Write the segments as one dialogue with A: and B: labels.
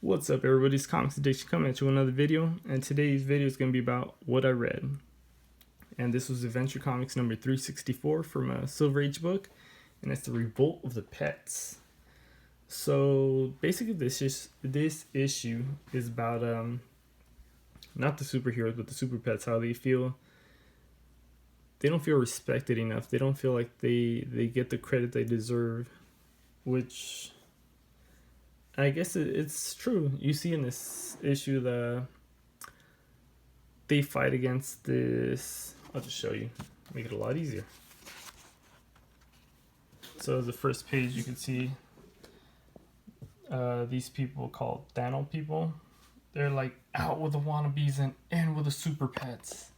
A: What's up, everybody? It's Comics Addiction coming at you with another video, and today's video is going to be about what I read. And this was Adventure Comics number 364 from a Silver Age book, and it's The Revolt of the Pets. So basically, this issue is about not the superheroes, but the super pets. How they feel. They don't feel respected enough. They don't feel like they get the credit they deserve, which I guess it's true. You see in this issue they fight against this. I'll just show you, make it a lot easier. So the first page, you can see these people called Dano people. They're like out with the wannabes and with the super pets.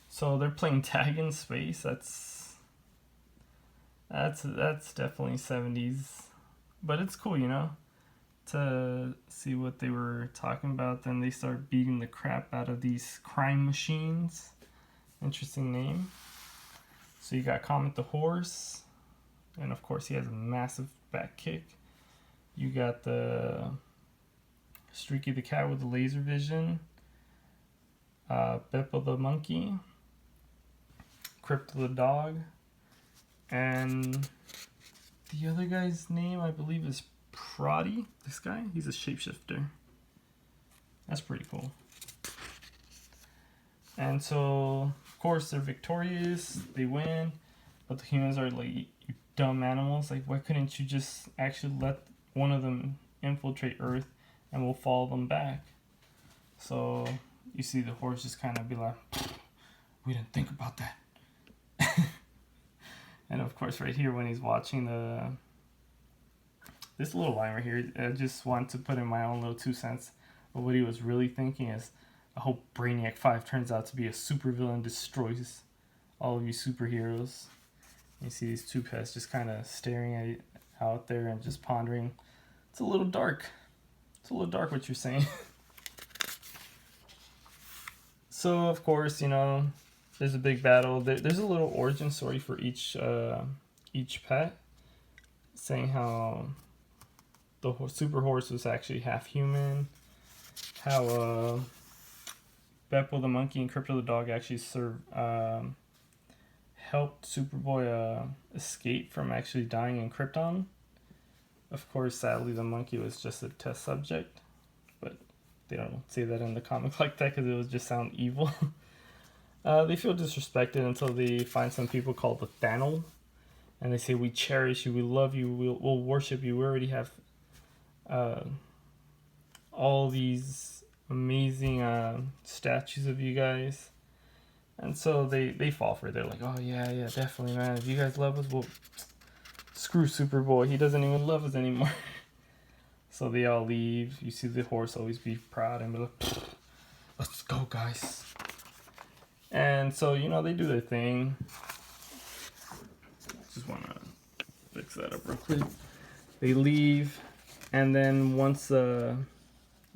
A: So they're playing tag in space. That's definitely 70s, but it's cool, to see what they were talking about. Then they start beating the crap out of these crime machines. Interesting name. So you got Comet the horse, and of course he has a massive back kick. You got the Streaky the cat with the laser vision, Beppo the monkey, Crypto the dog, and the other guy's name, I believe, is Proddy. This guy, he's a shapeshifter. That's pretty cool. And so, of course, they're victorious. They win. But the humans are like, you dumb animals. Like, why couldn't you just actually let one of them infiltrate Earth and we'll follow them back? So, you see the horse just kind of be like, we didn't think about that. And of course, right here when he's watching this little line right here, I just want to put in my own little 2 cents of what he was really thinking is, I hope Brainiac 5 turns out to be a supervillain, destroys all of you superheroes. You see these two pets just kind of staring out there and just pondering. It's a little dark. It's a little dark what you're saying. So of course, there's a big battle. There's a little origin story for each pet, saying how the super horse was actually half human, how Beppo the monkey and Crypto the dog actually helped Superboy escape from actually dying in Krypton. Of course, sadly, the monkey was just a test subject, but they don't say that in the comic like that because it would just sound evil. They feel disrespected until they find some people called the Thano, and they say, we cherish you, we love you, we'll worship you. We already have all these amazing statues of you guys. And so they fall for it. They're like, oh yeah, definitely, man. If you guys love us, well, screw Superboy. He doesn't even love us anymore. So they all leave. You see the horse always be proud and be like, let's go, guys. And so, they do their thing. Just want to fix that up real quick. They leave, and then once the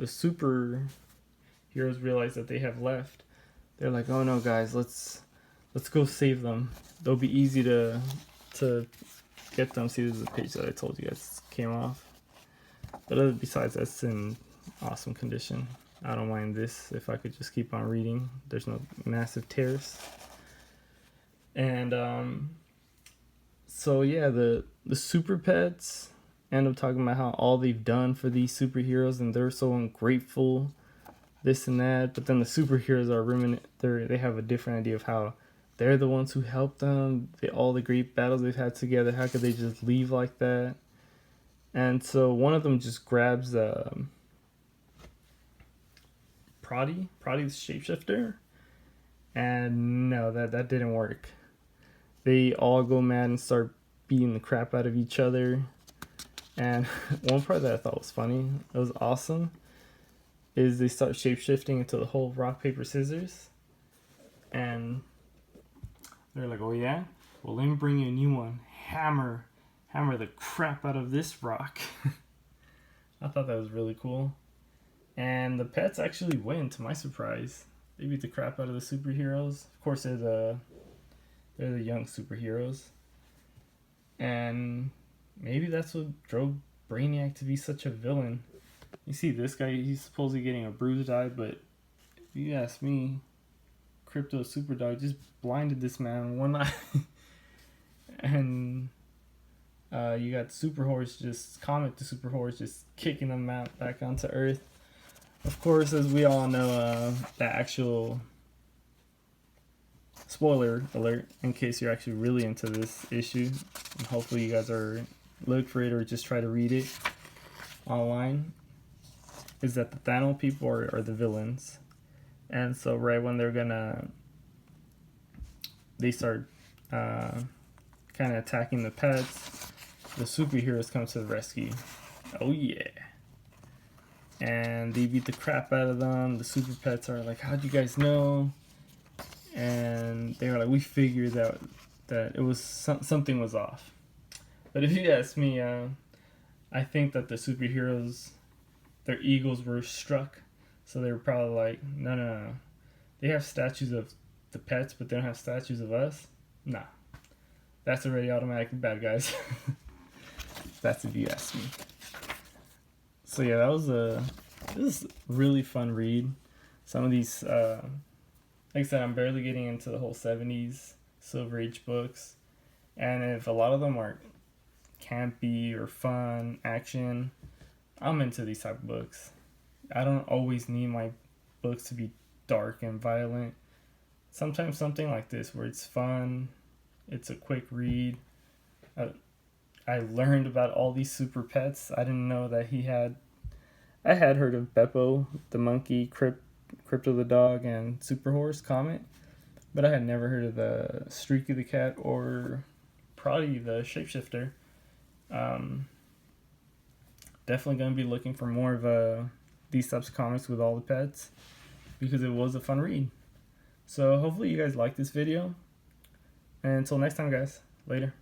A: super heroes realize that they have left, they're like, oh no, guys, let's go save them. They'll be easy to get them. See, this is the page that I told you guys came off. But besides, that's in awesome condition. I don't mind this if I could just keep on reading. There's no massive tears. And so yeah, the super pets end up talking about how all they've done for these superheroes and they're so ungrateful, this and that. But then the superheroes are they have a different idea of how they're the ones who helped them. All the great battles they've had together. How could they just leave like that? And so one of them just grabs Proddy the shapeshifter, and no, that didn't work. They all go mad and start beating the crap out of each other. And one part that I thought was funny, it was awesome, is they start shapeshifting into the whole rock, paper, scissors. And they're like, oh yeah? Well, let me bring you a new one. Hammer the crap out of this rock. I thought that was really cool. And the pets actually win, to my surprise. They beat the crap out of the superheroes. Of course, they're the young superheroes. And maybe that's what drove Brainiac to be such a villain? You see this guy, he's supposedly getting a bruised eye, but if you ask me, Crypto Super Dog just blinded this man one eye. And you got Super Horse, just Comet the Super Horse, just kicking him out back onto Earth. Of course, as we all know, the actual spoiler alert, in case you're actually really into this issue, and hopefully you guys are look for it or just try to read it online, is that the Thanos people are the villains. And so right when they start kind of attacking the pets, the superheroes come to the rescue. Oh yeah. And they beat the crap out of them. The super pets are like, how'd you guys know? And they were like, we figured that it was something was off. But if you ask me, I think that the superheroes, their egos were struck. So they were probably like, no. They have statues of the pets, but they don't have statues of us? Nah. That's already automatically bad, guys. That's if you ask me. So yeah, this is a really fun read. Some of these, like I said, I'm barely getting into the whole 70s Silver Age books. And if a lot of them are campy or fun, action, I'm into these type of books. I don't always need my books to be dark and violent. Sometimes something like this where it's fun, it's a quick read. I learned about all these super pets. I didn't know that I had heard of Beppo, the monkey, Crypto the dog, and Super Horse, Comet. But I had never heard of the Streaky the cat or Proddy the shapeshifter. Definitely going to be looking for more of these types of comics with all the pets, because it was a fun read. So hopefully you guys like this video. And until next time, guys. Later.